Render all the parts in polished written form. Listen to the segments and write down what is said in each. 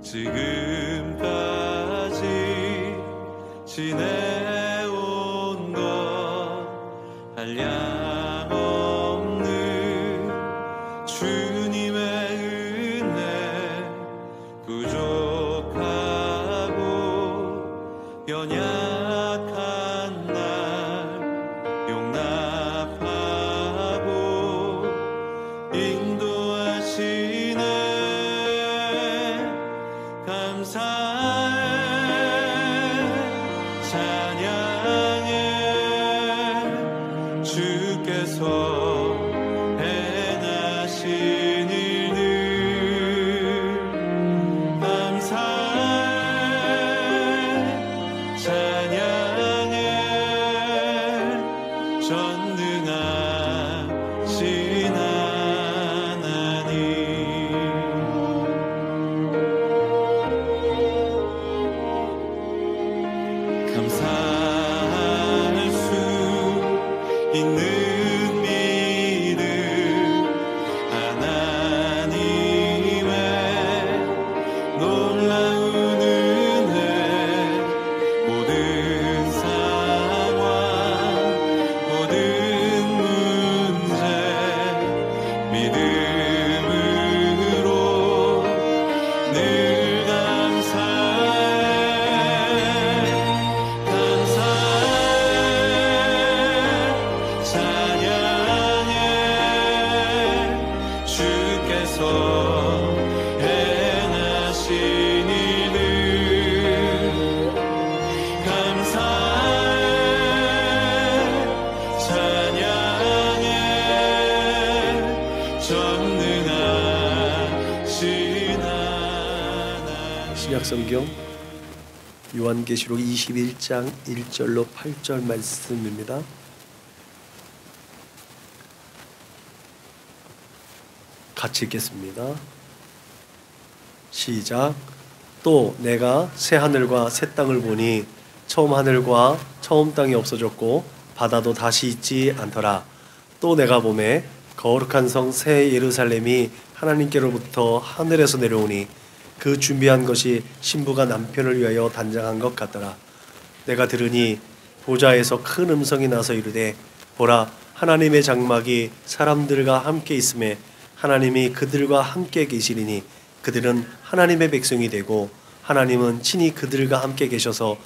지금까지 지내온 것 한량없는 주님의 은혜 부족하고 연약한 날 용납하고 인도하시네. 감사해 찬양해 주께서 행하신 일들. 감사해 찬양해 전능하신 하나님. 감사할 수 있는 믿음 하나님의 놀라운 은혜. 모든 상황 모든 문제 믿음으로 늘 감사해. 찬양해 주께서 행하신 일들. 감사해 찬양해 전능하신 하나님. 신약성경 요한계시록 21장 1절로 8절 말씀입니다. 같이 읽겠습니다. 시작. 또 내가 새 하늘과 새 땅을 보니 처음 하늘과 처음 땅이 없어졌고 바다도 다시 있지 않더라. 또 내가 보매 거룩한 성 새 예루살렘이 하나님께로부터 하늘에서 내려오니 그 준비한 것이 신부가 남편을 위하여 단장한 것 같더라. 내가 들으니 보좌에서 큰 음성이 나서 이르되 보라, 하나님의 장막이 사람들과 함께 있음에 하나님이 그들과 함께 계시리니 그들은 하나님의 백성이 되고 하나님은 친히 그들과 함께 계셔서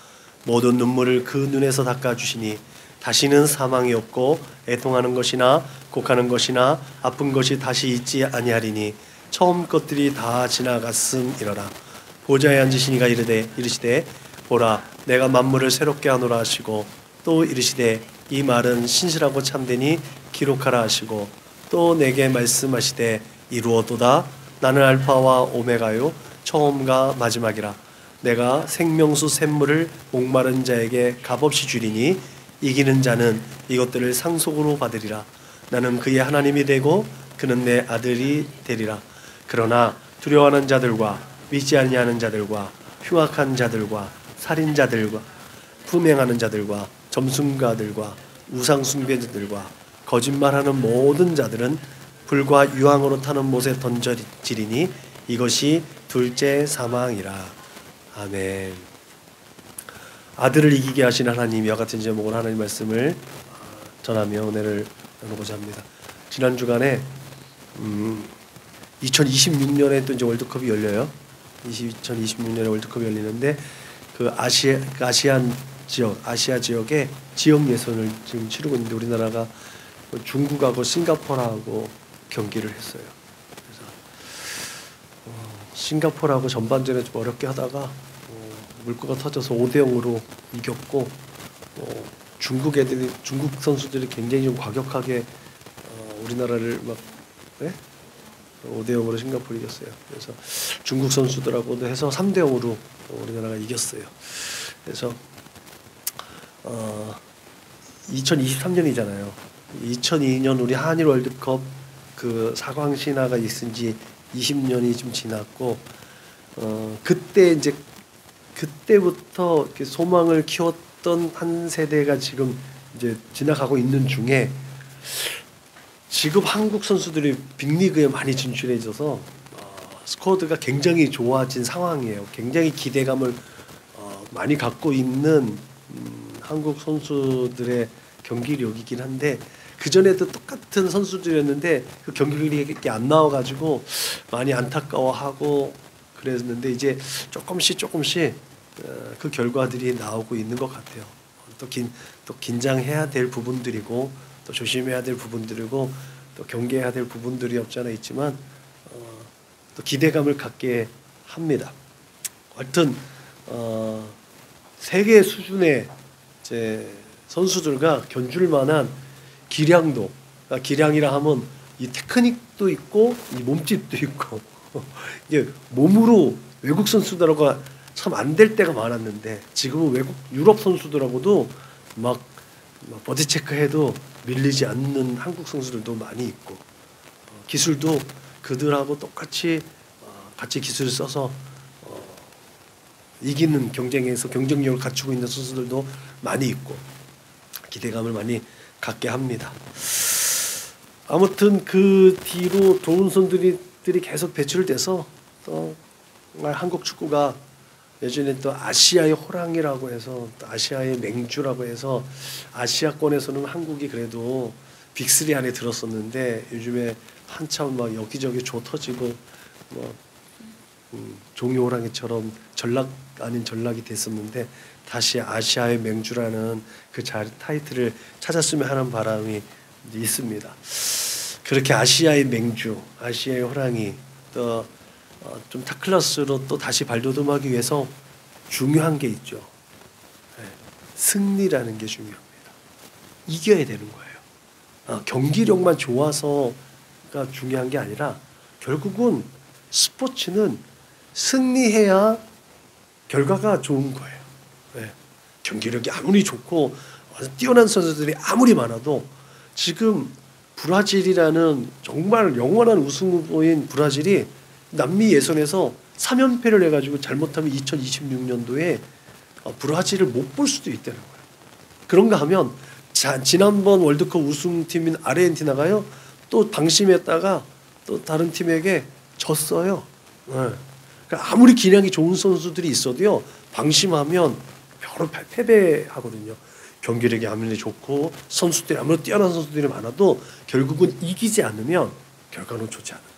모든 눈물을 그 눈에서 닦아주시니 다시는 사망이 없고 애통하는 것이나 곡하는 것이나 아픈 것이 다시 있지 아니하리니 처음 것들이 다 지나갔음이러라. 보좌에 앉으신 이가 이르시되 보라, 내가 만물을 새롭게 하노라 하시고 또 이르시되 이 말은 신실하고 참되니 기록하라 하시고 또 내게 말씀하시되 이루어도다. 나는 알파와 오메가요 처음과 마지막이라. 내가 생명수 샘물을 목마른 자에게 값없이 주리니 이기는 자는 이것들을 상속으로 받으리라. 나는 그의 하나님이 되고 그는 내 아들이 되리라. 그러나 두려워하는 자들과 믿지 아니하는 자들과 흉악한 자들과 살인자들과 분행하는 자들과 점순가들과 우상 숭배자들과 거짓말하는 모든 자들은 불과 유황으로 타는 못에 던져지리니 이것이 둘째 사망이라. 아멘. 아들을 이기게 하신 하나님, 이와 같은 제목으로 하나님 말씀을 전하며 은혜를 나누고자 합니다. 지난 주간에 2026년에 또 이제 월드컵이 열려요. 2026년에 월드컵이 열리는데 그 아시안 지역, 아시아 지역에 지역 예선을 지금 치르고 있는데 우리나라가 중국하고 싱가포르하고 경기를 했어요. 그래서 싱가포르하고 전반전에 좀 어렵게 하다가 물꼬가 터져서 5대0으로 이겼고 중국 선수들이 굉장히 좀 과격하게 우리나라를 막 5대0으로 싱가포르 이겼어요. 그래서 중국 선수들하고도 해서 3대0으로 우리나라가 이겼어요. 그래서 2023년이잖아요. 2002년 우리 한일 월드컵 그 사강 신화가 있은 지 20년이 좀 지났고 그때부터 이렇게 소망을 키웠던 한 세대가 지금 이제 지나가고 있는 중에 지금 한국 선수들이 빅리그에 많이 진출해져서 스쿼드가 굉장히 좋아진 상황이에요. 굉장히 기대감을 많이 갖고 있는 한국 선수들의 경기력이긴 한데 그 전에도 똑같은 선수들이었는데 그 경기력이 안 나와가지고 많이 안타까워하고 그랬는데 이제 조금씩 그 결과들이 나오고 있는 것 같아요. 또 긴장해야 될 부분들이고 또 조심해야 될 부분들이고 또 경계해야 될 부분들이 없잖아 있지만 또 기대감을 갖게 합니다. 하여튼 세계 수준의 이제 선수들과 견줄 만한 기량도, 그러니까 기량이라 하면 이 테크닉도 있고 이 몸집도 있고 이게 몸으로 외국 선수들하고 참 안 될 때가 많았는데 지금은 유럽 선수들하고도 막 버디 체크해도 밀리지 않는 한국 선수들도 많이 있고 기술도 그들하고 똑같이 같이 기술을 써서 이기는 경쟁에서 경쟁력을 갖추고 있는 선수들도 많이 있고 기대감을 많이 갖게 합니다. 아무튼 그 뒤로 좋은 선수들이 계속 배출돼서 또 정말 한국 축구가 예전에 또 아시아의 호랑이라고 해서 또 아시아의 맹주라고 해서 아시아권에서는 한국이 그래도 빅3 안에 들었었는데 요즘에 한참 막 여기저기 조 터지고 뭐 종이 호랑이처럼 전락 아닌 전락이 됐었는데 다시 아시아의 맹주라는 그 타이틀을 찾았으면 하는 바람이 있습니다. 그렇게 아시아의 맹주, 아시아의 호랑이 또 좀 탑클래스로 또 다시 발돋움하기 위해서 중요한 게 있죠. 네, 승리라는 게 중요합니다. 이겨야 되는 거예요. 경기력만 좋아서가 중요한 게 아니라 결국은 스포츠는 승리해야 결과가 좋은 거예요. 네, 경기력이 아무리 좋고 뛰어난 선수들이 아무리 많아도 지금 브라질이라는 정말 영원한 우승 후보인 브라질이 남미 예선에서 3연패를 해가지고 잘못하면 2026년도에 브라질을 못 볼 수도 있다는 거예요. 그런가 하면 지난번 월드컵 우승팀인 아르헨티나가요 또 방심했다가 또 다른 팀에게 졌어요. 네. 그러니까 아무리 기량이 좋은 선수들이 있어도요 방심하면 바로 패배하거든요. 경기력이 아무리 좋고 선수들이 아무리 뛰어난 선수들이 많아도 결국은 이기지 않으면 결과는 좋지 않은 거예요.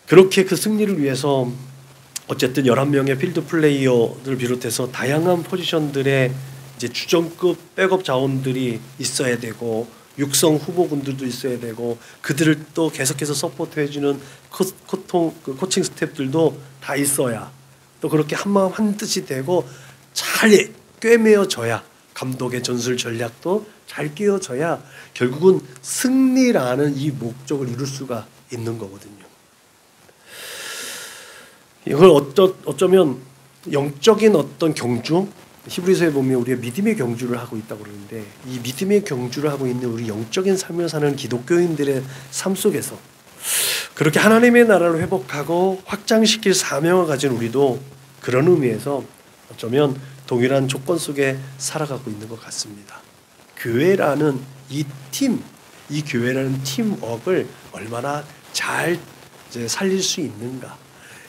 그렇게 그 승리를 위해서 어쨌든 11명의 필드 플레이어를 비롯해서 다양한 포지션들의 이제 주전급 백업 자원들이 있어야 되고 육성 후보군들도 있어야 되고 그들을 또 계속해서 서포트해주는 코칭 스태프들도 다 있어야 또 그렇게 한마음 한뜻이 되고 잘 꿰매어져야 감독의 전술 전략도 잘 끼워져야 결국은 승리라는 이 목적을 이룰 수가 있는 거거든요. 이걸 어쩌면 영적인 어떤 경주, 히브리서에 보면 우리가 믿음의 경주를 하고 있다고 그러는데 이 믿음의 경주를 하고 있는 우리 영적인 삶을 사는 기독교인들의 삶 속에서 그렇게 하나님의 나라를 회복하고 확장시킬 사명을 가진 우리도 그런 의미에서 어쩌면 동일한 조건 속에 살아가고 있는 것 같습니다. 교회라는 이 교회라는 팀워크를 얼마나 잘 살릴 수 있는가.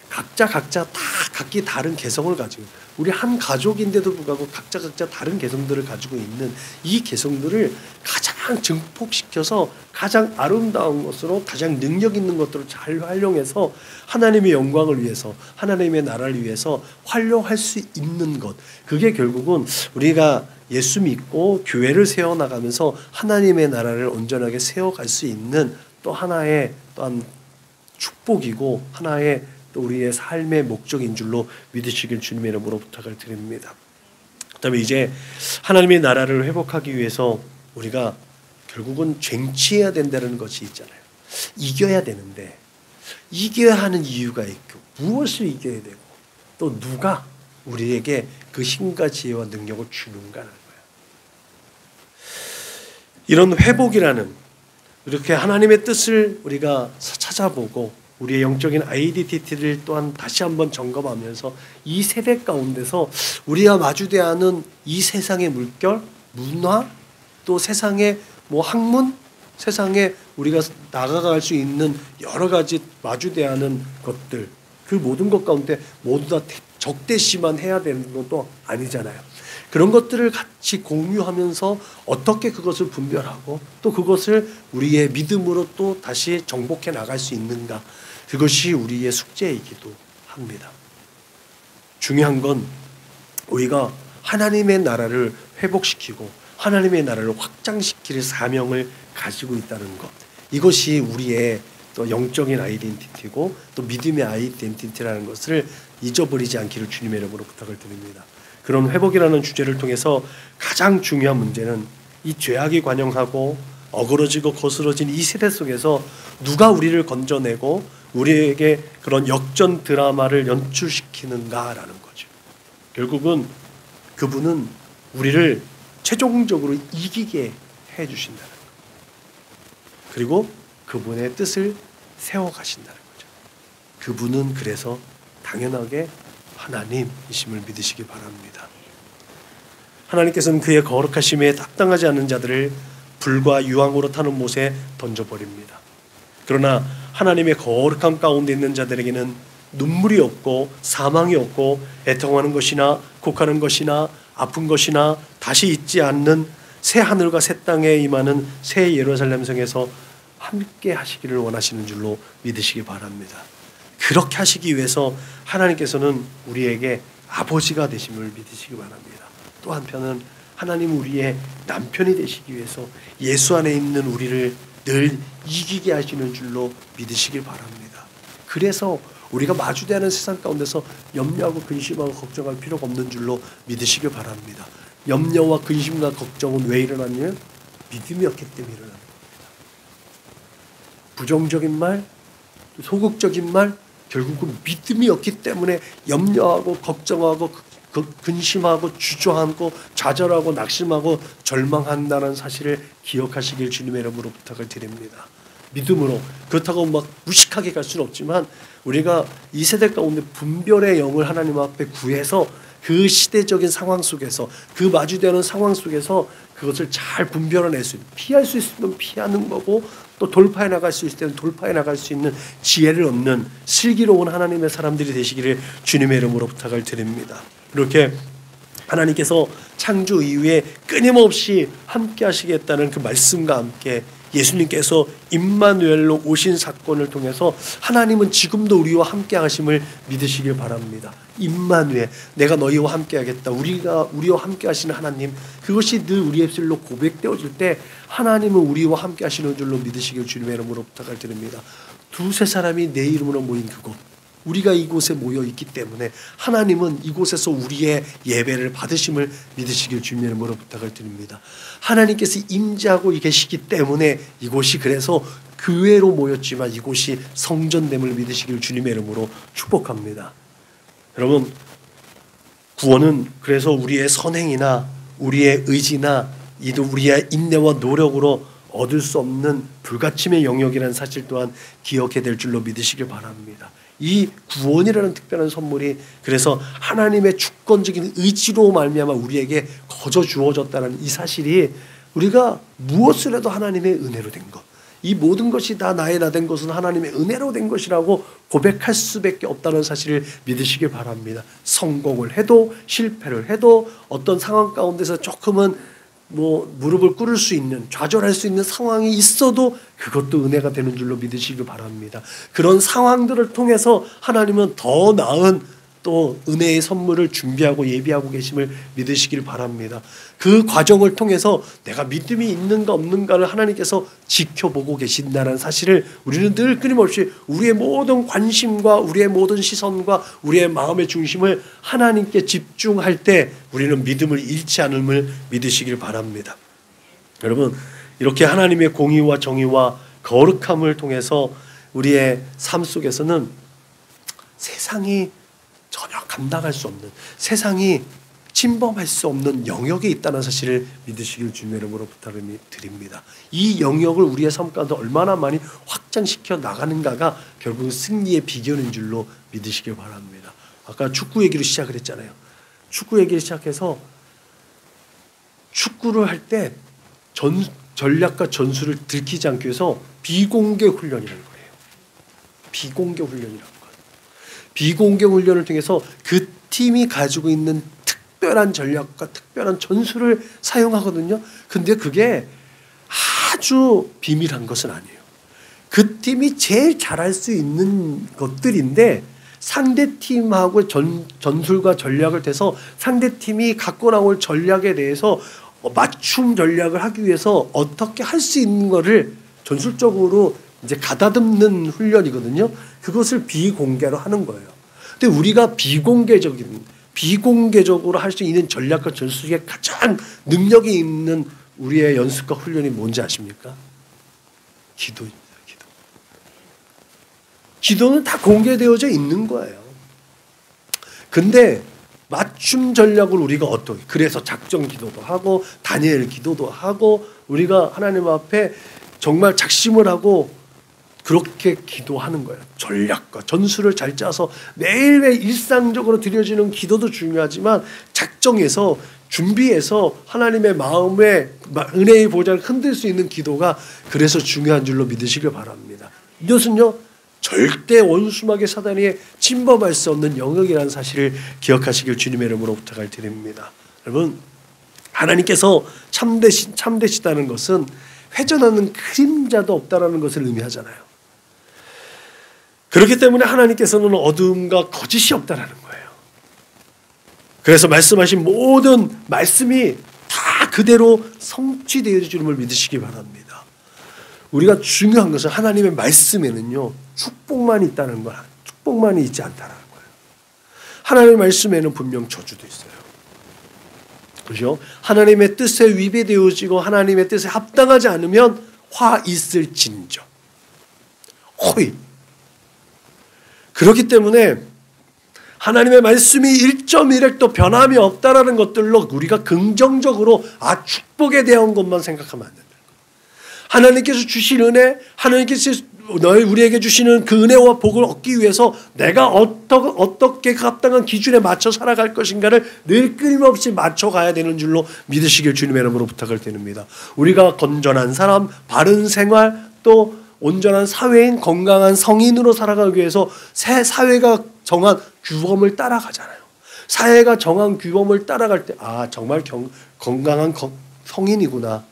각자 다 각기 다른 개성을 가지고 우리 한 가족인데도 불구하고 각자 다른 개성들을 가지고 있는 이 개성들을 가장 증폭시켜서 가장 아름다운 것으로 가장 능력 있는 것들을 잘 활용해서 하나님의 영광을 위해서 하나님의 나라를 위해서 활용할 수 있는 것 그게 결국은 우리가 예수 믿고 교회를 세워나가면서 하나님의 나라를 온전하게 세워갈 수 있는 또 하나의 또한 축복이고 하나의 또 우리의 삶의 목적인 줄로 믿으시길 주님의 이름으로 부탁을 드립니다. 그다음에 이제 하나님의 나라를 회복하기 위해서 우리가 결국은 쟁취해야 된다는 것이 있잖아요. 이겨야 되는데 이겨야 하는 이유가 있고 무엇을 이겨야 되고 또 누가 우리에게 그 힘과 지혜와 능력을 주는가는 거예요. 이런 회복이라는 이렇게 하나님의 뜻을 우리가 찾아보고 우리의 영적인 아이덴티티를 또한 다시 한번 점검하면서 이 세대 가운데서 우리가 마주대야 하는 이 세상의 물결, 문화, 또 세상의 학문, 세상에 우리가 나아갈 수 있는 여러 가지 마주대야 하는 것들, 그 모든 것 가운데 모두 다 적대시만 해야 되는 것도 아니잖아요. 그런 것들을 같이 공유하면서 어떻게 그것을 분별하고 또 그것을 우리의 믿음으로 또 다시 정복해 나갈 수 있는가, 그것이 우리의 숙제이기도 합니다. 중요한 건 우리가 하나님의 나라를 회복시키고 하나님의 나라를 확장시킬 사명을 가지고 있다는 것, 이것이 우리의 또 영적인 아이덴티티고 또 믿음의 아이덴티티라는 것을 잊어버리지 않기를 주님의 이름으로 부탁을 드립니다. 그런 회복이라는 주제를 통해서 가장 중요한 문제는 이 죄악이 관영하고 어그러지고 거스러진 이 세대 속에서 누가 우리를 건져내고 우리에게 그런 역전 드라마를 연출시키는가라는 거죠. 결국은 그분은 우리를 최종적으로 이기게 해주신다는 것, 그리고 그분의 뜻을 세워가신다는 거죠. 그분은 그래서 당연하게 하나님이심을 믿으시기 바랍니다. 하나님께서는 그의 거룩하심에 합당하지 않는 자들을 불과 유황으로 타는 못에 던져버립니다. 그러나 하나님의 거룩함 가운데 있는 자들에게는 눈물이 없고 사망이 없고 애통하는 것이나 곡하는 것이나 아픈 것이나 다시 있지 않는 새 하늘과 새 땅에 임하는 새 예루살렘 성에서 함께 하시기를 원하시는 줄로 믿으시기 바랍니다. 그렇게 하시기 위해서 하나님께서는 우리에게 아버지가 되심을 믿으시기 바랍니다. 또 한편은 하나님 우리의 남편이 되시기 위해서 예수 안에 있는 우리를 늘 이기게 하시는 줄로 믿으시길 바랍니다. 그래서 우리가 마주대하는 세상 가운데서 염려하고 근심하고 걱정할 필요가 없는 줄로 믿으시길 바랍니다. 염려와 근심과 걱정은 왜 일어났냐면 믿음이 없기 때문에 일어나는 겁니다. 부정적인 말, 소극적인 말, 결국은 믿음이 없기 때문에 염려하고 걱정하고 근심하고 주저하고 좌절하고 낙심하고 절망한다는 사실을 기억하시길 주님의 이름으로 부탁을 드립니다. 믿음으로, 그렇다고 막 무식하게 갈 수는 없지만 우리가 이 세대 가운데 분별의 영을 하나님 앞에 구해서 그 시대적인 상황 속에서 그 마주되는 상황 속에서 그것을 잘 분별해낼 수 있는, 피할 수 있으면 피하는 거고 또 돌파해 나갈 수 있을 때는 돌파해 나갈 수 있는 지혜를 얻는 슬기로운 하나님의 사람들이 되시기를 주님의 이름으로 부탁을 드립니다. 이렇게 하나님께서 창조 이후에 끊임없이 함께 하시겠다는 그 말씀과 함께 예수님께서 임마누엘로 오신 사건을 통해서 하나님은 지금도 우리와 함께 하심을 믿으시길 바랍니다. 임마누엘, 내가 너희와 함께 하겠다. 우리와 함께 하시는 하나님, 그것이 늘 우리의 입술로 고백되어질 때 하나님은 우리와 함께 하시는 줄로 믿으시길 주님의 이름으로 부탁을 드립니다. 두세 사람이 내 이름으로 모인 그곳, 우리가 이곳에 모여 있기 때문에 하나님은 이곳에서 우리의 예배를 받으심을 믿으시길 주님의 이름으로 부탁을 드립니다. 하나님께서 임재하고 계시기 때문에 이곳이 그래서 교회로 모였지만 이곳이 성전됨을 믿으시길 주님의 이름으로 축복합니다. 여러분, 구원은 그래서 우리의 선행이나 우리의 의지나 우리의 인내와 노력으로 얻을 수 없는 불가침의 영역이라는 사실 또한 기억해야 될 줄로 믿으시길 바랍니다. 이 구원이라는 특별한 선물이 그래서 하나님의 주권적인 의지로 말미암아 우리에게 거저 주어졌다는 이 사실이 우리가 무엇을 해도 하나님의 은혜로 된 것, 이 모든 것이 다 나의 나 된 것은 하나님의 은혜로 된 것이라고 고백할 수밖에 없다는 사실을 믿으시길 바랍니다. 성공을 해도 실패를 해도 어떤 상황 가운데서 조금은 무릎을 꿇을 수 있는, 좌절할 수 있는 상황이 있어도 그것도 은혜가 되는 줄로 믿으시길 바랍니다. 그런 상황들을 통해서 하나님은 더 나은 또 은혜의 선물을 준비하고 예비하고 계심을 믿으시길 바랍니다. 그 과정을 통해서 내가 믿음이 있는가 없는가를 하나님께서 지켜보고 계신다는 사실을 우리는 늘 끊임없이 우리의 모든 관심과 우리의 모든 시선과 우리의 마음의 중심을 하나님께 집중할 때 우리는 믿음을 잃지 않음을 믿으시길 바랍니다. 여러분, 이렇게 하나님의 공의와 정의와 거룩함을 통해서 우리의 삶 속에서는 세상이 전혀 감당할 수 없는, 세상이 침범할 수 없는 영역에 있다는 사실을 믿으시길 주님의 이름으로 부탁을 드립니다. 이 영역을 우리의 삶 가운데 얼마나 많이 확장시켜 나가는가가 결국 승리의 비결인 줄로 믿으시길 바랍니다. 아까 축구 얘기를 시작을 했잖아요. 축구 얘기를 시작해서 축구를 할 때 전략과 전술을 들키지 않기 위해서 비공개 훈련이라는 거예요. 비공개 훈련이라는 거예요. 비공개 훈련을 통해서 그 팀이 가지고 있는 특별한 전략과 특별한 전술을 사용하거든요. 근데 그게 아주 비밀한 것은 아니에요. 그 팀이 제일 잘할 수 있는 것들인데 상대 팀하고 전술과 전략을 대서 상대 팀이 갖고 나올 전략에 대해서 맞춤 전략을 하기 위해서 어떻게 할 수 있는 거를 전술적으로 이제 가다듬는 훈련이거든요. 그것을 비공개로 하는 거예요. 근데 우리가 비공개적으로 할 수 있는 전략과 전술에 가장 능력이 있는 우리의 연습과 훈련이 뭔지 아십니까? 기도입니다. 기도는 다 공개되어져 있는 거예요. 근데 맞춤 전략을 우리가 어떻게, 그래서 작전 기도도 하고 다니엘 기도도 하고 우리가 하나님 앞에 정말 작심을 하고 그렇게 기도하는 거예요. 전략과 전술을 잘 짜서 매일매일 일상적으로 드려지는 기도도 중요하지만 작정해서 준비해서 하나님의 마음에 은혜의 보좌를 흔들 수 있는 기도가 그래서 중요한 줄로 믿으시길 바랍니다. 이것은요 절대 원수마귀 사단이 침범할 수 없는 영역이라는 사실을 기억하시길 주님의 이름으로 부탁을 드립니다. 여러분, 하나님께서 참되시다는 것은 회전하는 그림자도 없다라는 것을 의미하잖아요. 그렇기 때문에 하나님께서는 어둠과 거짓이 없다라는 거예요. 그래서 말씀하신 모든 말씀이 다 그대로 성취되어질 줄을 믿으시기 바랍니다. 우리가 중요한 것은 하나님의 말씀에는요 축복만 있다는 건 축복만이 있지 않다라는 거예요. 하나님의 말씀에는 분명 저주도 있어요. 그렇죠? 하나님의 뜻에 위배되어지고 하나님의 뜻에 합당하지 않으면 화 있을진저 호의. 그렇기 때문에 하나님의 말씀이 1.1획도 변함이 없다라는 것들로 우리가 긍정적으로 축복에 대한 것만 생각하면 안 된다. 하나님께서 주신 은혜, 하나님께서 우리에게 주시는 그 은혜와 복을 얻기 위해서 내가 어떻게 합당한 기준에 맞춰 살아갈 것인가를 늘 끊임없이 맞춰가야 되는 줄로 믿으시길 주님의 이름으로 부탁을 드립니다. 우리가 건전한 사람, 바른 생활, 또 온전한 사회인, 건강한 성인으로 살아가기 위해서 새 사회가 정한 규범을 따라가잖아요. 사회가 정한 규범을 따라갈 때 정말 건강한 성인이구나.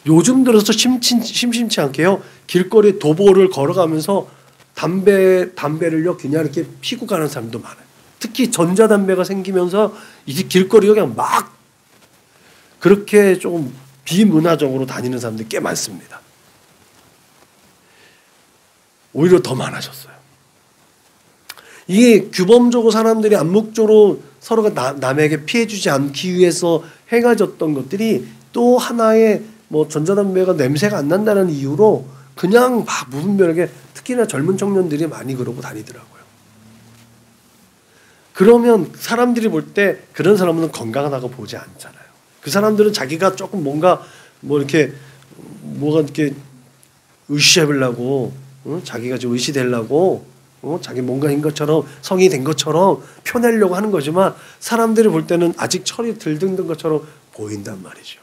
요즘 들어서 심심치 않게요. 길거리 도보를 걸어가면서 담배를요 그냥 이렇게 피고 가는 사람도 많아요. 특히 전자담배가 생기면서 이제 길거리에 그냥 막 그렇게 조금 비문화적으로 다니는 사람들이 꽤 많습니다. 오히려 더 많아졌어요. 이게 규범적으로 사람들이 암묵적으로 서로가 남에게 피해주지 않기 위해서 행해졌던 것들이 또 하나의 전자담배가 냄새가 안 난다는 이유로 그냥 막 무분별하게 특히나 젊은 청년들이 많이 그러고 다니더라고요. 그러면 사람들이 볼 때 그런 사람은 건강하다고 보지 않잖아요. 그 사람들은 자기가 조금 뭐가 이렇게 의시해보려고 자기가 좀 의시되려고 자기 뭔가인 것처럼 성이 된 것처럼 펴내려고 하는 거지만 사람들이 볼 때는 아직 철이 덜 든 것처럼 보인단 말이죠.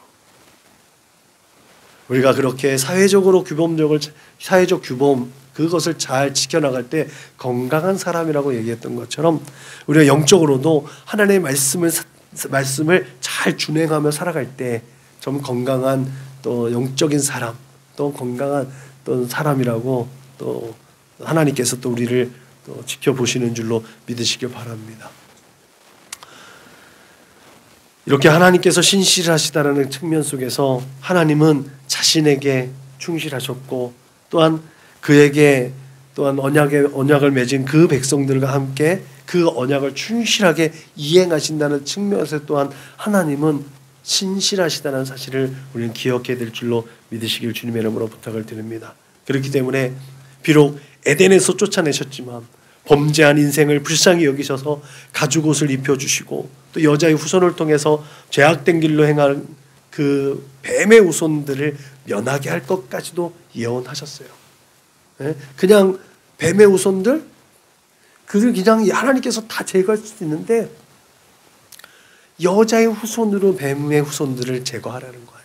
우리가 그렇게 사회적 규범 그것을 잘 지켜나갈 때 건강한 사람이라고 얘기했던 것처럼 우리가 영적으로도 하나님의 말씀을 잘 준행하며 살아갈 때 좀 건강한 또 영적인 사람 또 건강한 또 사람이라고 또 하나님께서 또 우리를 또 지켜보시는 줄로 믿으시길 바랍니다. 이렇게 하나님께서 신실하시다라는 측면 속에서 하나님은 자신에게 충실하셨고 또한 그에게 또한 언약을 맺은 그 백성들과 함께 그 언약을 충실하게 이행하신다는 측면에서 또한 하나님은 신실하시다는 사실을 우리는 기억해야 될 줄로 믿으시길 주님의 이름으로 부탁을 드립니다. 그렇기 때문에 비록 에덴에서 쫓아내셨지만 범죄한 인생을 불쌍히 여기셔서 가죽옷을 입혀주시고 또 여자의 후손을 통해서 죄악된 길로 행할 그 뱀의 후손들을 면하게 할 것까지도 예언하셨어요. 그냥 뱀의 후손들 그들 그냥 하나님께서 다 제거할 수 있는데 여자의 후손으로 뱀의 후손들을 제거하라는 거예요.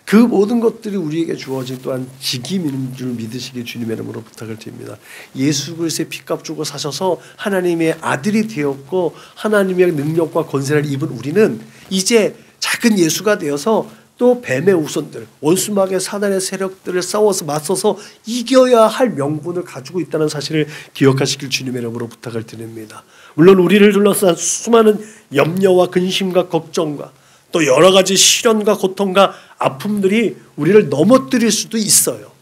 그 모든 것들이 우리에게 주어진 또한 직임인 줄 믿으시길 주님의 이름으로 부탁을 드립니다. 예수 그리스도의 피값 주고 사셔서 하나님의 아들이 되었고 하나님의 능력과 권세를 입은 우리는 이제 작은 예수가 되어서 또 뱀의 우선들, 원수막의 사단의 세력들을 싸워서 맞서서 이겨야 할 명분을 가지고 있다는 사실을 기억하시길 주님의 이름으로 부탁을 드립니다. 물론 우리를 둘러싼 수많은 염려와 근심과 걱정과 또 여러 가지 시련과 고통과 아픔들이 우리를 넘어뜨릴 수도 있어요.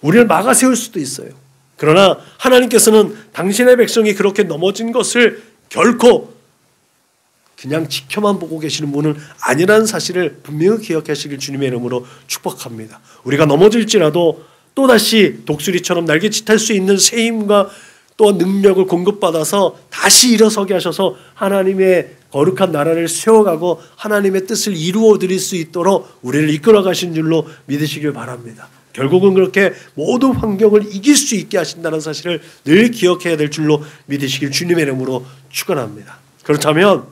우리를 막아세울 수도 있어요. 그러나 하나님께서는 당신의 백성이 그렇게 넘어진 것을 결코 그냥 지켜만 보고 계시는 분은 아니라는 사실을 분명히 기억하시길 주님의 이름으로 축복합니다. 우리가 넘어질지라도 또다시 독수리처럼 날개짓할 수 있는 새 힘과 또 능력을 공급받아서 다시 일어서게 하셔서 하나님의 거룩한 나라를 세워가고 하나님의 뜻을 이루어 드릴 수 있도록 우리를 이끌어 가신 줄로 믿으시길 바랍니다. 결국은 그렇게 모든 환경을 이길 수 있게 하신다는 사실을 늘 기억해야 될 줄로 믿으시길 주님의 이름으로 축원합니다. 그렇다면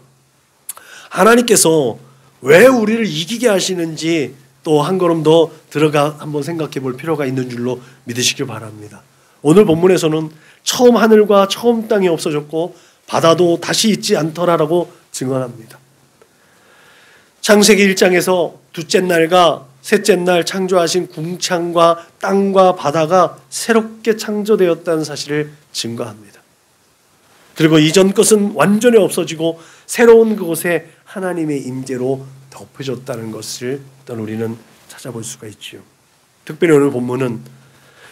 하나님께서 왜 우리를 이기게 하시는지 또 한 걸음 더 들어가 한번 생각해 볼 필요가 있는 줄로 믿으시길 바랍니다. 오늘 본문에서는 처음 하늘과 처음 땅이 없어졌고 바다도 다시 있지 않더라라고 증언합니다. 창세기 1장에서 둘째 날과 셋째 날 창조하신 궁창과 땅과 바다가 새롭게 창조되었다는 사실을 증거합니다. 그리고 이전 것은 완전히 없어지고 새로운 그곳에 하나님의 임재로 덮여졌다는 것을 일단 우리는 찾아볼 수가 있죠. 특별히 오늘 본문은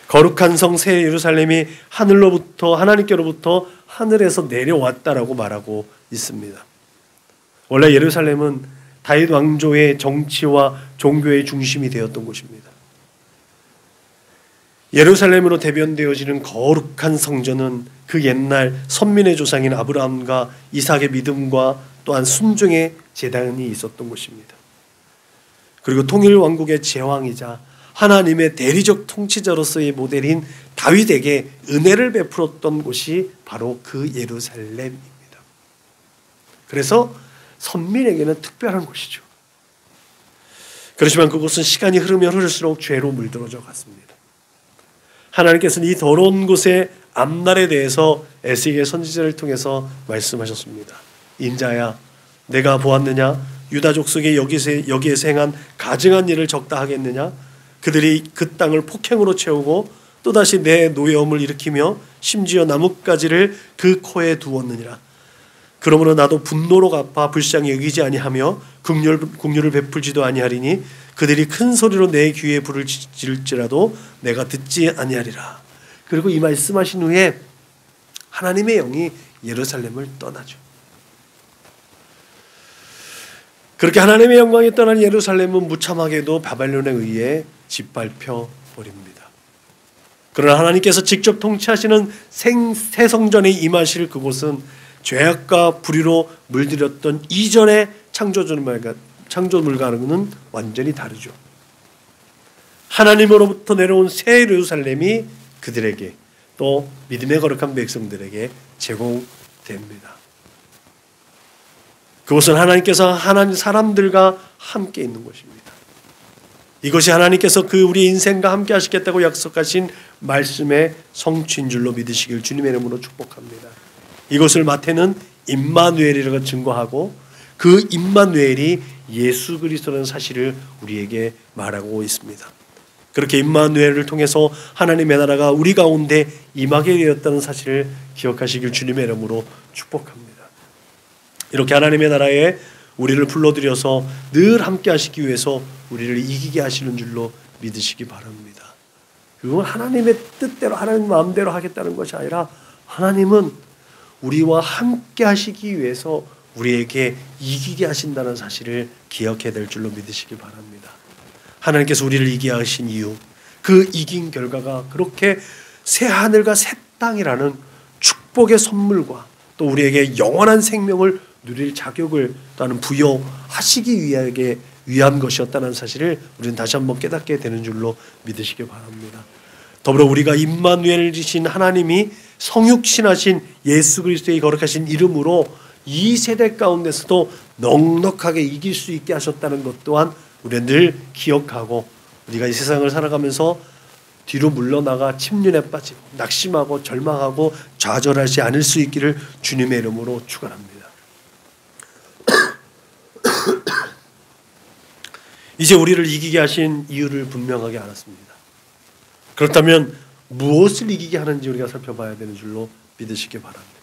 거룩한 성 새 예루살렘이 하늘로부터 하나님께로부터 하늘에서 내려왔다라고 말하고 있습니다. 원래 예루살렘은 다윗 왕조의 정치와 종교의 중심이 되었던 곳입니다. 예루살렘으로 대변되어지는 거룩한 성전은 그 옛날 선민의 조상인 아브라함과 이삭의 믿음과 또한 순종의 제단이 있었던 곳입니다. 그리고 통일 왕국의 제왕이자 하나님의 대리적 통치자로서의 모델인 다윗에게 은혜를 베풀었던 곳이 바로 그 예루살렘입니다. 그래서 선민에게는 특별한 곳이죠. 그렇지만 그곳은 시간이 흐르면 흐를수록 죄로 물들어져 갔습니다. 하나님께서는 이 더러운 곳의 앞날에 대해서 에스겔 선지자를 통해서 말씀하셨습니다. 인자야, 내가 보았느냐? 유다 족속이 여기에서 행한 가증한 일을 적다 하겠느냐? 그들이 그 땅을 폭행으로 채우고 또다시 내 노여움을 일으키며 심지어 나뭇가지를 그 코에 두었느니라. 그러므로 나도 분노로 갚아 불쌍히 여기지 아니하며 긍휼을 베풀지도 아니하리니 그들이 큰 소리로 내 귀에 불을 지를지라도 내가 듣지 아니하리라. 그리고 이 말씀하신 후에 하나님의 영이 예루살렘을 떠나죠. 그렇게 하나님의 영광이 떠난 예루살렘은 무참하게도 바벨론에 의해 짓밟혀 버립니다. 그러나 하나님께서 직접 통치하시는 새 성전에 임하실 그곳은 죄악과 불의로 물들였던 이전의 창조물과는 완전히 다르죠. 하나님으로부터 내려온 새 예루살렘이 그들에게 또 믿음의 거룩한 백성들에게 제공됩니다. 그곳은 하나님께서 하나님 사람들과 함께 있는 곳입니다. 이것이 하나님께서 그 우리 인생과 함께 하시겠다고 약속하신 말씀의 성취인 줄로 믿으시길 주님의 이름으로 축복합니다. 이것을 마태는 임마누엘이라고 증거하고 그 임마누엘이 예수 그리스도라는 사실을 우리에게 말하고 있습니다. 그렇게 임마누엘을 통해서 하나님의 나라가 우리 가운데 임하게 되었다는 사실을 기억하시길 주님의 이름으로 축복합니다. 이렇게 하나님의 나라에 우리를 불러들여서 늘 함께 하시기 위해서 우리를 이기게 하시는 줄로 믿으시기 바랍니다. 그건 하나님의 뜻대로 하나님 마음대로 하겠다는 것이 아니라 하나님은 우리와 함께 하시기 위해서 우리에게 이기게 하신다는 사실을 기억해야 될 줄로 믿으시기 바랍니다. 하나님께서 우리를 이기게 하신 이유, 그 이긴 결과가 그렇게 새 하늘과 새 땅이라는 축복의 선물과 또 우리에게 영원한 생명을 누릴 자격을 또한 부여하시기 위한 것이었다는 사실을 우리는 다시 한번 깨닫게 되는 줄로 믿으시기 바랍니다. 더불어 우리가 임마누엘이신 하나님이 성육신하신 예수 그리스도의 거룩하신 이름으로 이 세대 가운데서도 넉넉하게 이길 수 있게 하셨다는 것 또한 우리는 늘 기억하고 우리가 이 세상을 살아가면서 뒤로 물러나가 침륜에 빠지고 낙심하고 절망하고 좌절하지 않을 수 있기를 주님의 이름으로 축원합니다. 이제 우리를 이기게 하신 이유를 분명하게 알았습니다. 그렇다면 무엇을 이기게 하는지 우리가 살펴봐야 되는 줄로 믿으시기 바랍니다.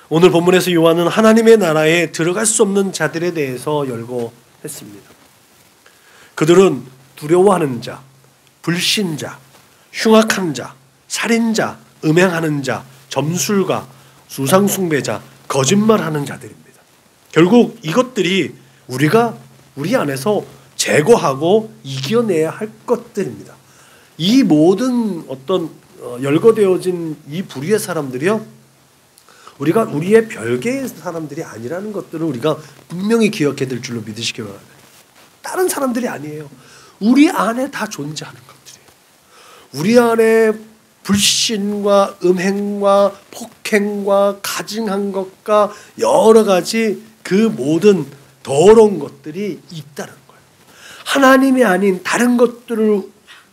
오늘 본문에서 요한은 하나님의 나라에 들어갈 수 없는 자들에 대해서 열거했습니다. 그들은 두려워하는 자, 불신자, 흉악한 자, 살인자, 음행하는 자, 점술가, 수상숭배자, 거짓말하는 자들입니다. 결국 이것들이 우리가 우리 안에서 제거하고 이겨내야 할 것들입니다. 이 모든 어떤 열거되어진 이 부류의 사람들이요, 우리가 우리의 별개의 사람들이 아니라는 것들을 우리가 분명히 기억해야 될 줄로 믿으시기 바랍니다. 다른 사람들이 아니에요. 우리 안에 다 존재하는 것들이에요. 우리 안에 불신과 음행과 폭행과 가증한 것과 여러 가지 그 모든 더러운 것들이 있다는 거예요. 하나님이 아닌 다른 것들을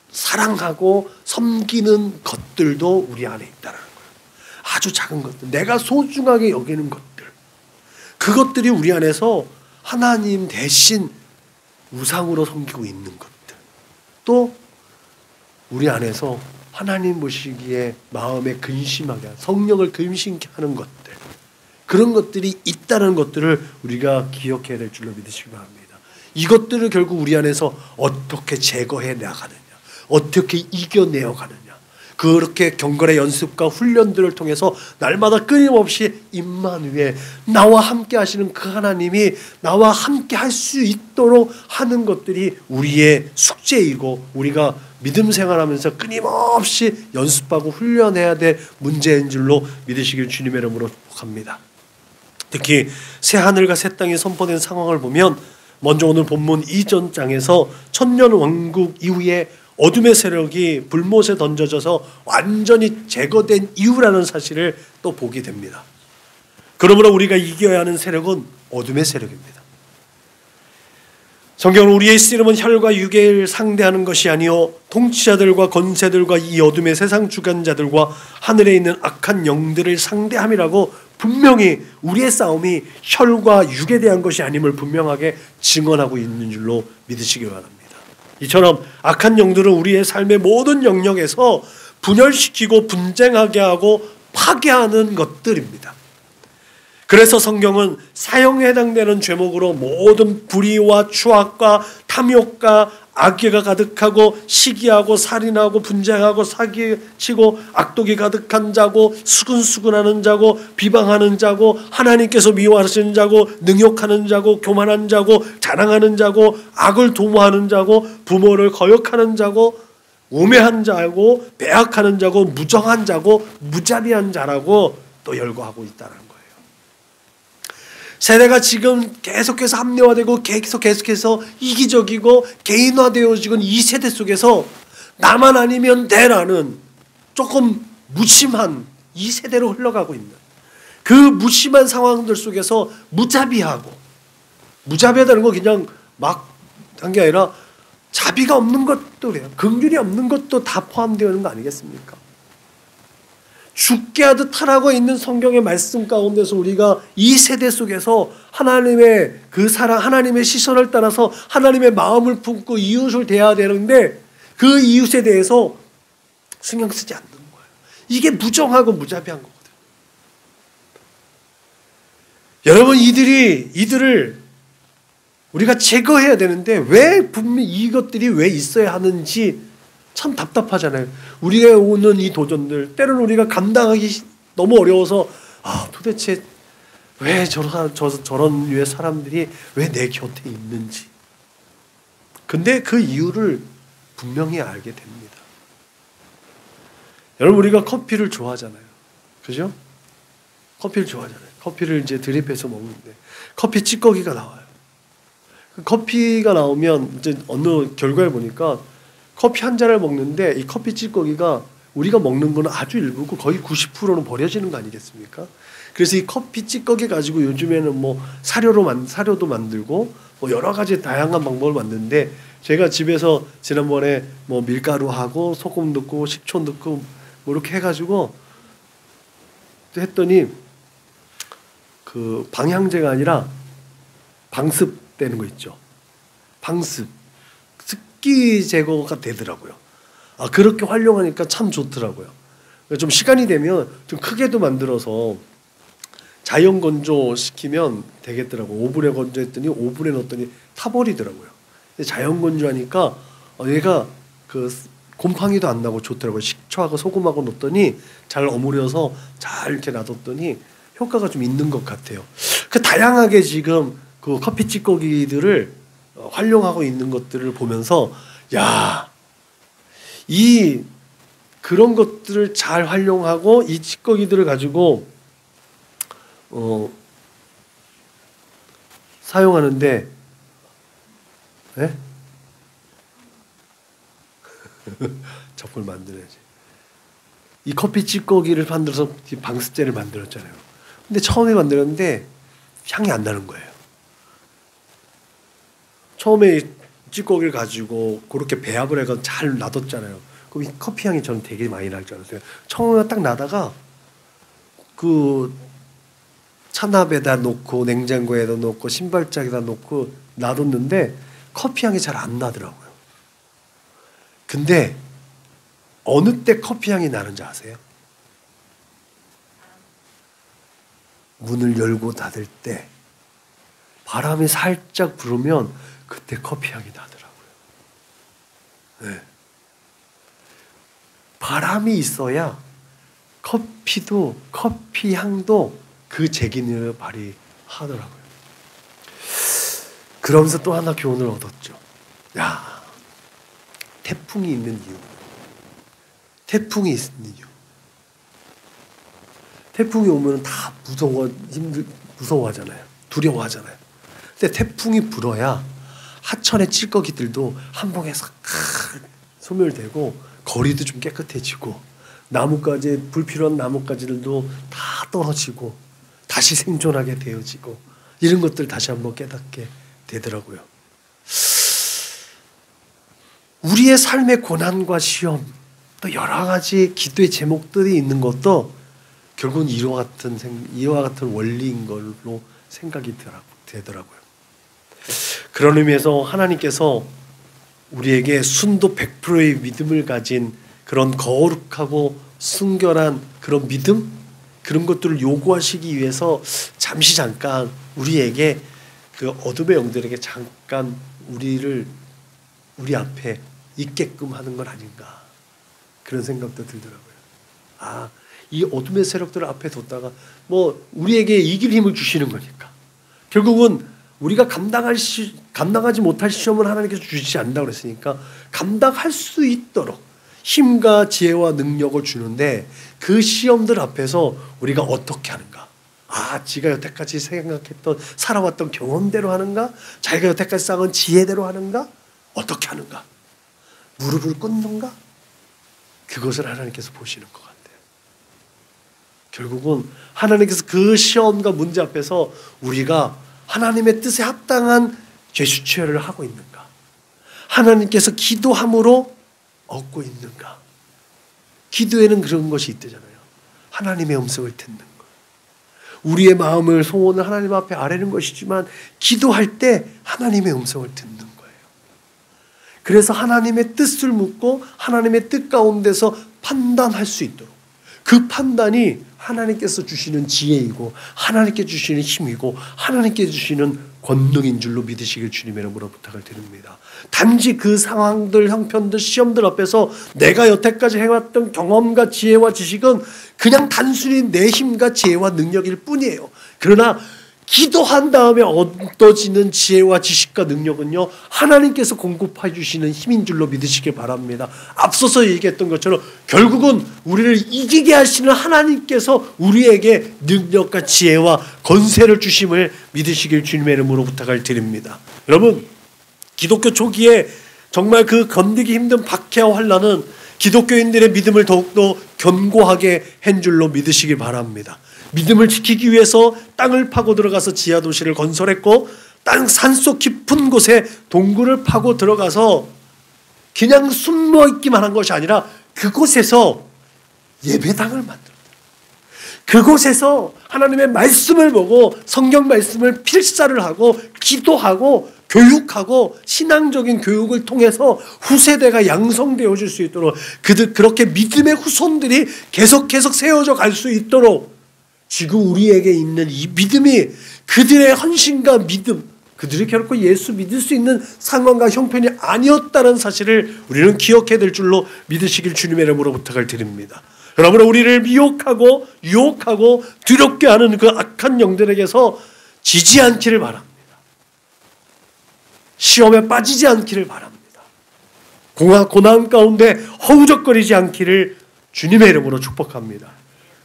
사랑하고 섬기는 것들도 우리 안에 있다는 거예요. 아주 작은 것들, 내가 소중하게 여기는 것들, 그것들이 우리 안에서 하나님 대신 우상으로 섬기고 있는 것들, 또 우리 안에서 하나님 보시기에 마음에 근심하게, 성령을 근심케 하는 것들, 그런 것들이 있다는 것들을 우리가 기억해야 될 줄로 믿으시기 바랍니다. 이것들을 결국 우리 안에서 어떻게 제거해 나가느냐, 어떻게 이겨내어 가느냐, 그렇게 경건의 연습과 훈련들을 통해서 날마다 끊임없이 임마누엘, 나와 함께 하시는 그 하나님이 나와 함께 할 수 있도록 하는 것들이 우리의 숙제이고 우리가 믿음 생활하면서 끊임없이 연습하고 훈련해야 될 문제인 줄로 믿으시길 주님의 이름으로 축복합니다. 특히 새하늘과 새 땅이 선포된 상황을 보면 먼저 오늘 본문 이전 장에서 천년 왕국 이후에 어둠의 세력이 불못에 던져져서 완전히 제거된 이유라는 사실을 또 보게 됩니다. 그러므로 우리가 이겨야 하는 세력은 어둠의 세력입니다. 성경은 우리의 씨름은 혈과 육을 상대하는 것이 아니요 통치자들과 권세들과 이 어둠의 세상 주관자들과 하늘에 있는 악한 영들을 상대함이라고 분명히 우리의 싸움이 혈과 육에 대한 것이 아님을 분명하게 증언하고 있는 줄로 믿으시기 바랍니다. 이처럼 악한 영들은 우리의 삶의 모든 영역에서 분열시키고 분쟁하게 하고 파괴하는 것들입니다. 그래서 성경은 사형에 해당되는 죄목으로 모든 불의와 추악과 탐욕과 악의가 가득하고 시기하고 살인하고 분쟁하고 사기치고 악독이 가득한 자고 수근수근하는 자고 비방하는 자고 하나님께서 미워하시는 자고 능욕하는 자고 교만한 자고 자랑하는 자고 악을 도모하는 자고 부모를 거역하는 자고 우매한 자고 배악하는 자고 무정한 자고 무자비한 자라고 또 열거하고 있다는 거예요. 세대가 지금 계속해서 합리화되고 계속해서 이기적이고 개인화되어지고 이 세대 속에서 나만 아니면 돼라는 조금 무심한 이 세대로 흘러가고 있는 그 무심한 상황들 속에서 무자비하고, 무자비하다는 건 그냥 막 한 게 아니라 자비가 없는 것도 그래요. 긍휼이 없는 것도 다 포함되어 있는 거 아니겠습니까? 죽게 하듯 하라고 있는 성경의 말씀 가운데서 우리가 이 세대 속에서 하나님의 그 사랑, 하나님의 시선을 따라서 하나님의 마음을 품고 이웃을 대해야 되는데 그 이웃에 대해서 신경 쓰지 않는 거예요. 이게 무정하고 무자비한 거거든요. 여러분, 이들을 우리가 제거해야 되는데 왜 분명히 이것들이 왜 있어야 하는지 참 답답하잖아요. 우리가 오는 이 도전들, 때로는 우리가 감당하기 너무 어려워서 도대체 왜 저런 류의 사람들이 왜 내 곁에 있는지. 근데 그 이유를 분명히 알게 됩니다. 여러분, 우리가 커피를 좋아하잖아요. 그죠? 커피를 좋아하잖아요. 커피를 이제 드립해서 먹는데 커피 찌꺼기가 나와요. 커피가 나오면 이제 어느 결과에 보니까 커피 한 잔을 먹는데 이 커피 찌꺼기가 우리가 먹는 거는 아주 일부고 거의 90%는 버려지는 거 아니겠습니까? 그래서 이 커피 찌꺼기 가지고 요즘에는 뭐 사료도 만들고 뭐 여러 가지 다양한 방법을 만드는데 제가 집에서 지난번에 뭐 밀가루하고 소금 넣고 식초 넣고 뭐 이렇게 해가지고 했더니 그 방향제가 아니라 방습 되는 거 있죠. 방습, 습기 제거가 되더라고요. 아, 그렇게 활용하니까 참 좋더라고요. 좀 시간이 되면 좀 크게도 만들어서 자연 건조 시키면 되겠더라고. 오븐에 건조했더니 오븐에 넣었더니 타버리더라고요. 근데 자연 건조하니까 얘가 그 곰팡이도 안 나고 좋더라고요. 식초하고 소금하고 넣었더니 잘 어무려서 잘 이렇게 놔뒀더니 효과가 좀 있는 것 같아요. 그 다양하게 지금 그 커피 찌꺼기들을 활용하고 있는 것들을 보면서 야, 이 그런 것들을 잘 활용하고 이 찌꺼기들을 가지고 사용하는데 작품을 만들어야지. 이 커피 찌꺼기를 만들어서 방습제를 만들었잖아요. 근데 처음에 만들었는데 향이 안 나는 거예요. 처음에 찌꺼기를 가지고 그렇게 배합을 해서 잘 놔뒀잖아요. 그럼 이 커피 향이 저는 되게 많이 날 줄 알았어요. 처음에 딱 나다가 그 찬압에다 놓고 냉장고에다 놓고 신발장에다 놓고 놔뒀는데 커피 향이 잘 안 나더라고요. 근데 어느 때 커피 향이 나는지 아세요? 문을 열고 닫을 때 바람이 살짝 불으면 그때 커피 향이 나더라고요. 네. 바람이 있어야 커피 향도 그 재기능을 발휘하더라고요. 그러면서 또 하나 교훈을 얻었죠. 야, 태풍이 있는 이유. 태풍이 있는 이유. 태풍이 오면 다 무서워하잖아요. 두려워하잖아요. 근데 태풍이 불어야 하천의 찌꺼기들도 한 봉에 싹 소멸되고 거리도 좀 깨끗해지고 나뭇가지, 불필요한 나뭇가지들도 다 떨어지고 다시 생존하게 되어지고 이런 것들 다시 한번 깨닫게 되더라고요. 우리의 삶의 고난과 시험 또 여러 가지 기도의 제목들이 있는 것도 결국은 이와 같은 원리인 걸로 생각이 되더라고요. 그런 의미에서 하나님께서 우리에게 순도 100%의 믿음을 가진 그런 거룩하고 순결한 그런 믿음, 그런 것들을 요구하시기 위해서 잠깐 우리에게 그 어둠의 영들에게 잠깐 우리 앞에 있게끔 하는 건 아닌가, 그런 생각도 들더라고요. 아, 이 어둠의 세력들을 앞에 뒀다가 뭐 우리에게 이길 힘을 주시는 거니까 결국은 우리가 감당하지 못할 시험을 하나님께서 주시지 않는다고 그랬으니까 감당할 수 있도록 힘과 지혜와 능력을 주는데 그 시험들 앞에서 우리가 어떻게 하는가? 아, 지가 여태까지 생각했던 살아왔던 경험대로 하는가? 자기가 여태까지 쌓은 지혜대로 하는가? 어떻게 하는가? 무릎을 꿇는가? 그것을 하나님께서 보시는 것 같아요. 결국은 하나님께서 그 시험과 문제 앞에서 우리가 하나님의 뜻에 합당한 제스처를 하고 있는가? 하나님께서 기도함으로 얻고 있는가? 기도에는 그런 것이 있대잖아요. 하나님의 음성을 듣는 것. 우리의 마음을 소원을 하나님 앞에 아뢰는 것이지만 기도할 때 하나님의 음성을 듣는 거예요. 그래서 하나님의 뜻을 묻고 하나님의 뜻 가운데서 판단할 수 있도록, 그 판단이 하나님께서 주시는 지혜이고 하나님께 주시는 힘이고 하나님께 주시는 권능인 줄로 믿으시길 주님의 이름으로 부탁을 드립니다. 단지 그 상황들, 형편들, 시험들 앞에서 내가 여태까지 해왔던 경험과 지혜와 지식은 그냥 단순히 내 힘과 지혜와 능력일 뿐이에요. 그러나 기도한 다음에 얻어지는 지혜와 지식과 능력은요, 하나님께서 공급해 주시는 힘인 줄로 믿으시길 바랍니다. 앞서서 얘기했던 것처럼 결국은 우리를 이기게 하시는 하나님께서 우리에게 능력과 지혜와 권세를 주심을 믿으시길 주님의 이름으로 부탁을 드립니다. 여러분, 기독교 초기에 정말 그 견디기 힘든 박해와 환난은 기독교인들의 믿음을 더욱더 견고하게 한 줄로 믿으시길 바랍니다. 믿음을 지키기 위해서 땅을 파고 들어가서 지하 도시를 건설했고 땅 산속 깊은 곳에 동굴을 파고 들어가서 그냥 숨어 있기만 한 것이 아니라 그곳에서 예배당을 만들었다. 그곳에서 하나님의 말씀을 보고 성경 말씀을 필사를 하고 기도하고 교육하고 신앙적인 교육을 통해서 후세대가 양성되어질 수 있도록 그렇게 믿음의 후손들이 계속 세워져 갈 수 있도록 지금 우리에게 있는 이 믿음이 그들의 헌신과 믿음, 그들이 결코 예수 믿을 수 있는 상황과 형편이 아니었다는 사실을 우리는 기억해야 될 줄로 믿으시길 주님의 이름으로 부탁을 드립니다. 여러분, 우리를 미혹하고 유혹하고 두렵게 하는 그 악한 영들에게서 지지 않기를 바랍니다. 시험에 빠지지 않기를 바랍니다. 고난 가운데 허우적거리지 않기를 주님의 이름으로 축복합니다.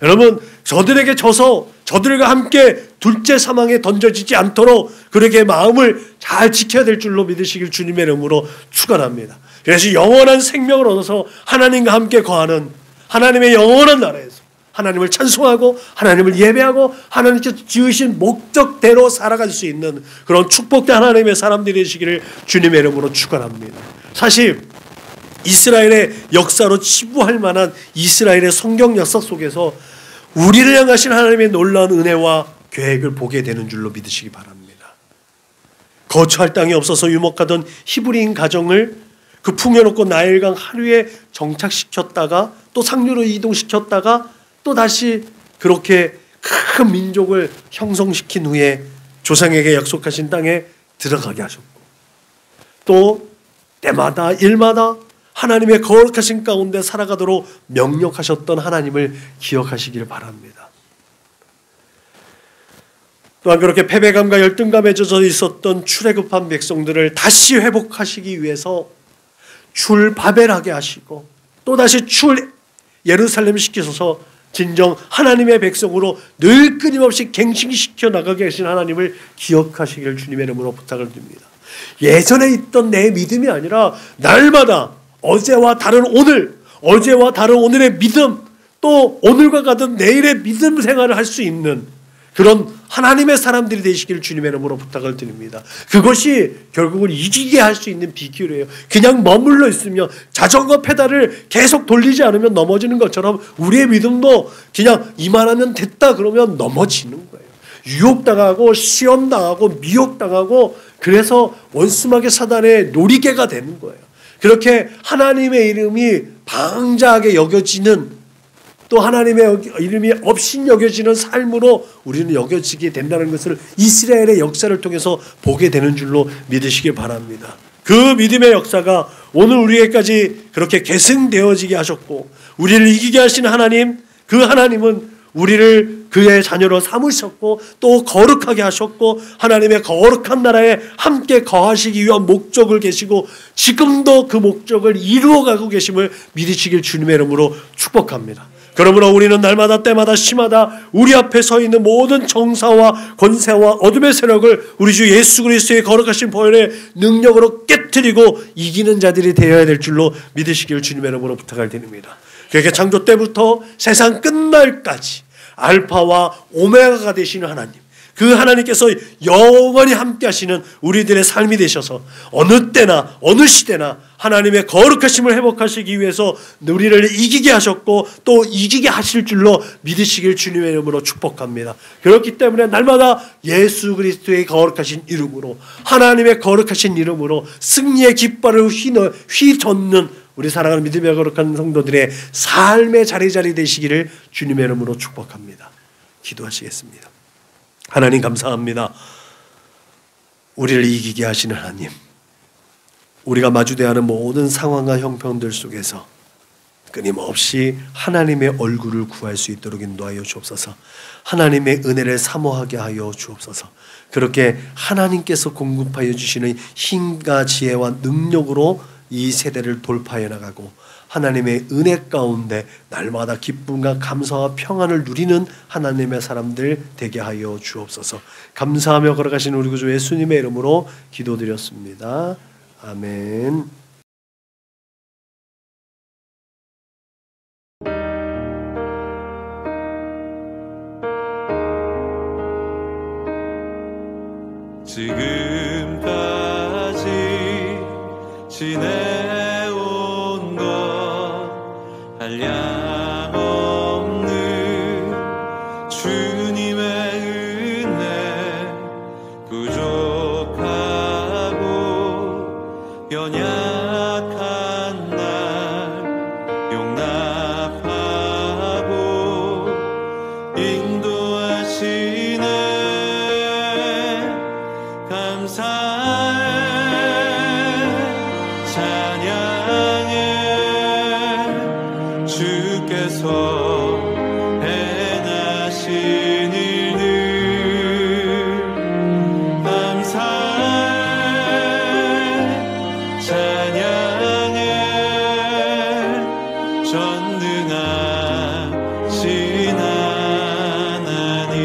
여러분, 저들에게 져서 저들과 함께 둘째 사망에 던져지지 않도록 그렇게 마음을 잘 지켜야 될 줄로 믿으시길 주님의 이름으로 축원합니다. 그래서 영원한 생명을 얻어서 하나님과 함께 거하는 하나님의 영원한 나라에서 하나님을 찬송하고 하나님을 예배하고 하나님께서 지으신 목적대로 살아갈 수 있는 그런 축복된 하나님의 사람들이 되시기를 주님의 이름으로 축원합니다. 사실 이스라엘의 역사로 치부할 만한 이스라엘의 성경 역사 속에서 우리를 향하신 하나님의 놀라운 은혜와 계획을 보게 되는 줄로 믿으시기 바랍니다. 거처할 땅이 없어서 유목하던 히브리인 가정을 그 풍요롭고 나일강 하류에 정착시켰다가 또 상류로 이동시켰다가 또 다시 그렇게 큰 민족을 형성시킨 후에 조상에게 약속하신 땅에 들어가게 하셨고 또 때마다 일마다 하나님의 거룩하신 가운데 살아가도록 명령하셨던 하나님을 기억하시기를 바랍니다. 또한 그렇게 패배감과 열등감에 젖어 있었던 출애굽한 백성들을 다시 회복하시기 위해서 출바벨하게 하시고 또다시 출 예루살렘 시키소서 진정 하나님의 백성으로 늘 끊임없이 갱신시켜 나가게 하신 하나님을 기억하시기를 주님의 이름으로 부탁을 드립니다. 예전에 있던 내 믿음이 아니라 날마다 어제와 다른 오늘, 어제와 다른 오늘의 믿음, 또 오늘과 같은 내일의 믿음 생활을 할 수 있는 그런 하나님의 사람들이 되시기를 주님의 이름으로 부탁을 드립니다. 그것이 결국은 이기게 할 수 있는 비결이에요. 그냥 머물러 있으면 자전거 페달을 계속 돌리지 않으면 넘어지는 것처럼 우리의 믿음도 그냥 이만하면 됐다 그러면 넘어지는 거예요. 유혹당하고 시험당하고 미혹당하고 그래서 원수마귀 사단의 놀이개가 되는 거예요. 그렇게 하나님의 이름이 방자하게 여겨지는 또 하나님의 이름이 없인 여겨지는 삶으로 우리는 여겨지게 된다는 것을 이스라엘의 역사를 통해서 보게 되는 줄로 믿으시길 바랍니다. 그 믿음의 역사가 오늘 우리에게까지 그렇게 계승되어지게 하셨고 우리를 이기게 하신 하나님, 그 하나님은 우리를 그의 자녀로 삼으셨고 또 거룩하게 하셨고 하나님의 거룩한 나라에 함께 거하시기 위한 목적을 계시고 지금도 그 목적을 이루어가고 계심을 믿으시길 주님의 이름으로 축복합니다. 그러므로 우리는 날마다 때마다 시마다 우리 앞에 서 있는 모든 정사와 권세와 어둠의 세력을 우리 주 예수 그리스도의 거룩하신 보혈의 능력으로 깨트리고 이기는 자들이 되어야 될 줄로 믿으시길 주님의 이름으로 부탁을 드립니다. 그렇게 창조 때부터 세상 끝날까지 알파와 오메가가 되시는 하나님, 그 하나님께서 영원히 함께 하시는 우리들의 삶이 되셔서 어느 때나 어느 시대나 하나님의 거룩하심을 회복하시기 위해서 우리를 이기게 하셨고 또 이기게 하실 줄로 믿으시길 주님의 이름으로 축복합니다. 그렇기 때문에 날마다 예수 그리스도의 거룩하신 이름으로 하나님의 거룩하신 이름으로 승리의 깃발을 휘젓는 우리 사랑하는 믿음의 거룩한 성도들의 삶의 자리 되시기를 주님의 이름으로 축복합니다. 기도하시겠습니다. 하나님 감사합니다. 우리를 이기게 하시는 하나님, 우리가 마주대야 하는 모든 상황과 형편들 속에서 끊임없이 하나님의 얼굴을 구할 수 있도록 인도하여 주옵소서. 하나님의 은혜를 사모하게 하여 주옵소서. 그렇게 하나님께서 공급하여 주시는 힘과 지혜와 능력으로 이 세대를 돌파해 나가고 하나님의 은혜 가운데 날마다 기쁨과 감사와 평안을 누리는 하나님의 사람들 되게 하여 주옵소서. 감사하며 걸어가신 우리 구주 예수님의 이름으로 기도드렸습니다. 아멘. 지금 당신의 온 것 한량 없는 주님의 은혜 부족하고 연약한 날 용납하고 인도하시네. 감사해 찬양해 주께서 행하신 일들 감사해 찬양해 전능하신 하나님.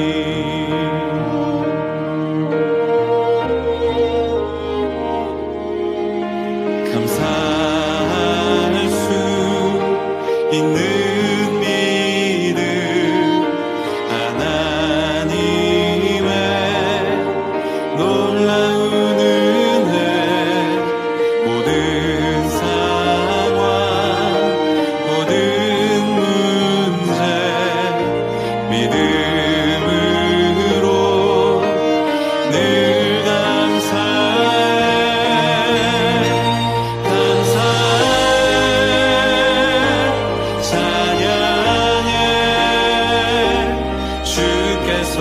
감사할 수 있는 믿음 하나님의 놀라운 은혜 모든 상황 모든 문제 믿음으로 늘 감사해. 찬양해 주께서